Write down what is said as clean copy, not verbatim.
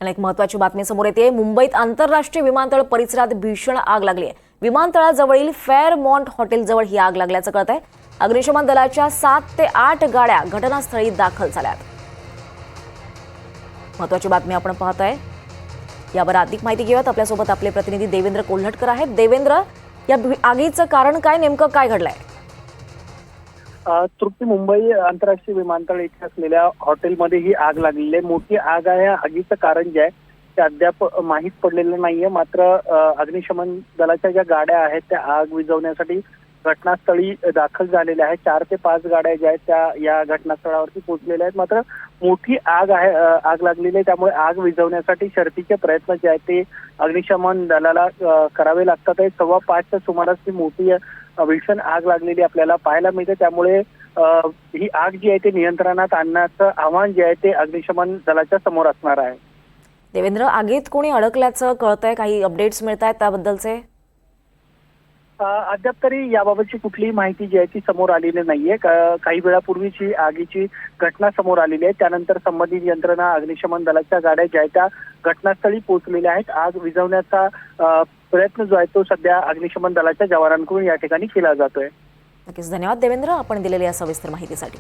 एक महत्त्वाची बातमी समोर येते। मुंबईत आंतरराष्ट्रीय विमानतळ परिसरात भीषण आग लागली आहे। विमानतळाजवळील फेअरमॉन्ट हॉटेलजवळ ही आग लागल्याचं कळतंय। अग्निशमन दलाच्या 7 ते 8 गाड्या घटनास्थळी दाखल झाल्यात। महत्त्वाची बातमी आपण पाहतोय। यावर अधिक माहिती घेऊयात। आपल्यासोबत आपले प्रतिनिधी देवेंद्र कोल्हटकर आहेत। देवेंद्र, या आगीचं कारण काय, नेमकं काय घडलंय? तृप्ती, मुंबई आंतरराष्ट्रीय विमानतळ इथे असलेल्या हॉटेलमध्ये ही आग लागलेली आहे। मोठी आग आहे। आगीचं कारण जे आहे ते अद्याप माहीत पडलेलं नाहीये। मात्र अग्निशमन दलाच्या ज्या गाड्या आहेत त्या आग विझवण्यासाठी घटनास्थळी दाखल झालेल्या आहेत। 4 ते 5 गाड्या ज्या आहेत त्या या घटनास्थळावरती पोहोचलेल्या आहेत। मात्र मोठी आग आहे, आग लागलेली आहे, त्यामुळे आग विझवण्यासाठी शर्थीचे प्रयत्न जे आहेत ते अग्निशमन दलाला करावे लागतात आहे। 5:15च्या सुमारास ही मोठी भीषण आग लागलेली आपल्याला पाहायला मिळते। त्यामुळे ही आग जी आहे ते नियंत्रणात आणण्याचं आव्हान जे आहे ते अग्निशमन दलाच्या समोर असणार आहे। देवेंद्र, आगीत कोणी अडकल्याचं कळतंय? काही अपडेट्स मिळतायत त्याबद्दलचे? अद्याप तरी याबाबतची कुठलीही माहिती जी आहे ती समोर आलेली नाहीये। काही वेळापूर्वीची आगीची घटना समोर आलेली आहे, त्यानंतर संबंधित यंत्रणा अग्निशमन दलाच्या गाड्या ज्या आहेत त्या घटनास्थळी पोहोचलेल्या आहेत। आग विझवण्याचा प्रयत्न जो आहे तो सध्या अग्निशमन दलाच्या जवानांकडून या ठिकाणी केला जातोय। नक्कीच, धन्यवाद देवेंद्र, आपण दिलेल्या या सविस्तर माहितीसाठी।